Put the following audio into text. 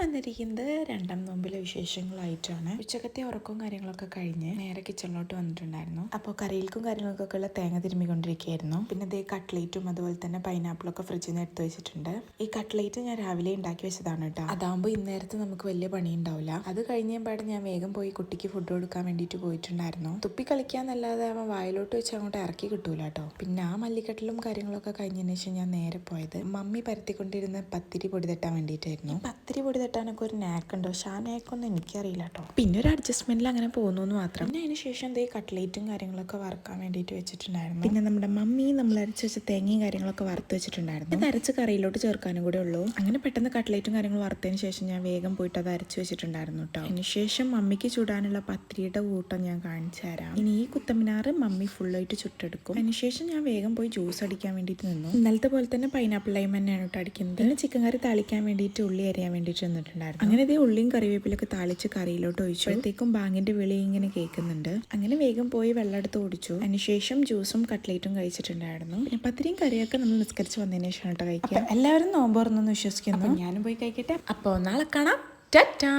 വന്നിരിക്കുന്നത് രണ്ടാം നോമ്പിലെ വിശേഷങ്ങളായിട്ടാണ്. ഉച്ചക്കത്തെ ഉറക്കവും കാര്യങ്ങളൊക്കെ കഴിഞ്ഞ് നേരെ കിച്ചണിലോട്ട് വന്നിട്ടുണ്ടായിരുന്നു. അപ്പോൾ കറിയിൽക്കും കാര്യങ്ങൾക്കൊക്കെ ഉള്ള തേങ്ങ തിരുമ്മിക്കൊണ്ടിരിക്കുകയായിരുന്നു. പിന്നെ ഇതേ കട്ട്ലേറ്റും അതുപോലെ തന്നെ പൈനാപ്പിളൊക്കെ ഫ്രിഡ്ജിൽ നിന്ന് എടുത്ത് വെച്ചിട്ടുണ്ട്. ഈ കട്ട്ലേറ്റ് ഞാൻ രാവിലെ ഉണ്ടാക്കി വെച്ചതാണ് കേട്ടോ. അതാകുമ്പോൾ ഇന്നേരത്ത് നമുക്ക് വലിയ പണി ഉണ്ടാവില്ല. അത് കഴിഞ്ഞപാട് ഞാൻ വേഗം പോയി കുട്ടിക്ക് ഫുഡ് കൊടുക്കാൻ വേണ്ടിയിട്ട് പോയിട്ടുണ്ടായിരുന്നു. തുപ്പി കളിക്കാന്നല്ലാതെ അവൻ വായിലോട്ട് വെച്ച് അങ്ങോട്ട് ഇറക്കി കിട്ടൂല കേട്ടോ. പിന്നെ ആ മല്ലിക്കെട്ടിലും കാര്യങ്ങളൊക്കെ കഴിഞ്ഞതിന് ശേഷം ഞാൻ നേരെ പോയത് മമ്മി പരത്തിക്കൊണ്ടിരുന്ന പത്തിരി പൊടി തട്ടാൻ വേണ്ടിയിട്ടായിരുന്നു. പത്തിരി പൊടി തട്ടാനൊക്കെ ഒരു നാക്കുണ്ട്, പക്ഷെ ആ നാക്കൊന്നും എനിക്കറിയില്ല കേട്ടോ. പിന്നെ ഒരു അഡ്ജസ്റ്റ്മെന്റിൽ അങ്ങനെ പോകുന്നു എന്ന് മാത്രം. പിന്നെ അതിന് ശേഷം എന്തേ കട്ട്ലേറ്റും കാര്യങ്ങളൊക്കെ വറുക്കാൻ വേണ്ടിയിട്ട് വെച്ചിട്ടുണ്ടായിരുന്നു. പിന്നെ നമ്മുടെ മമ്മി നമ്മൾ അരച്ച് വെച്ച തേങ്ങയും കാര്യങ്ങളൊക്കെ വറുത്ത് വെച്ചിട്ടുണ്ടായിരുന്നു. അത് അരച്ച് കറിയിലോട്ട് ചേർക്കാനും കൂടെ ഉള്ളൂ. അങ്ങനെ പെട്ടെന്ന് കട്ട്ലേറ്റും കാര്യങ്ങളും വറുത്തതിന് ശേഷം ഞാൻ വേഗം പോയിട്ട് അത് അരച്ച് വെച്ചിട്ടുണ്ടായിരുന്നു കേട്ടോ. അതിന് ശേഷം മമ്മിക്ക് ചൂടാനുള്ള പത്തിരിയുടെ കൂട്ടം ഞാൻ കാണിച്ചു തരാം. ഇനി ഈ കുത്തമ്പിനാറ് മമ്മി ഫുള്ളായിട്ട് ചുട്ടെടുക്കും. അതിനുശേഷം ഞാൻ വേഗം പോയി ജ്യൂസ് അടിക്കാൻ വേണ്ടിയിട്ട് നിന്നു. ഇന്നലത്തെ പോലെ തന്നെ പൈനാപ്പിൾ ലൈം തന്നെയാണ് കേട്ടോ അടിക്കുന്നത്. പിന്നെ ചിക്കൻ കറി താളിക്കാൻ വേണ്ടിയിട്ട് ഉള്ളി അരിയാൻ വേണ്ടിയിട്ട് നിന്നിട്ടുണ്ടായിരുന്നു. അങ്ങനെ ഇതേ ഉള്ളിയും കറിവേപ്പിലൊക്കെ താളിച്ച് കറിയിലോട്ട് ഒഴിച്ചപ്പോഴത്തേക്കും ബാങ്കിന്റെ വിളി ഇങ്ങനെ കേൾക്കുന്നുണ്ട്. അങ്ങനെ വേഗം പോയി വെള്ളം എടുത്ത് കുടിച്ചു. അതിനുശേഷം ജ്യൂസും കട്ട്ലേറ്റും കഴിച്ചിട്ടുണ്ടായിരുന്നു. പിന്നെ പത്തിരിയും കറിയൊക്കെ നമ്മൾ നിസ്കരിച്ച് വന്നതിന് ശേഷം കേട്ടോ കഴിക്കാം. എല്ലാവരും നോമ്പ് തുറന്നെന്ന് വിശ്വസിക്കുന്നു. ഞാനും പോയി കഴിക്കട്ടെ. അപ്പോൾ നാളെ കാണാം. ടാറ്റാ.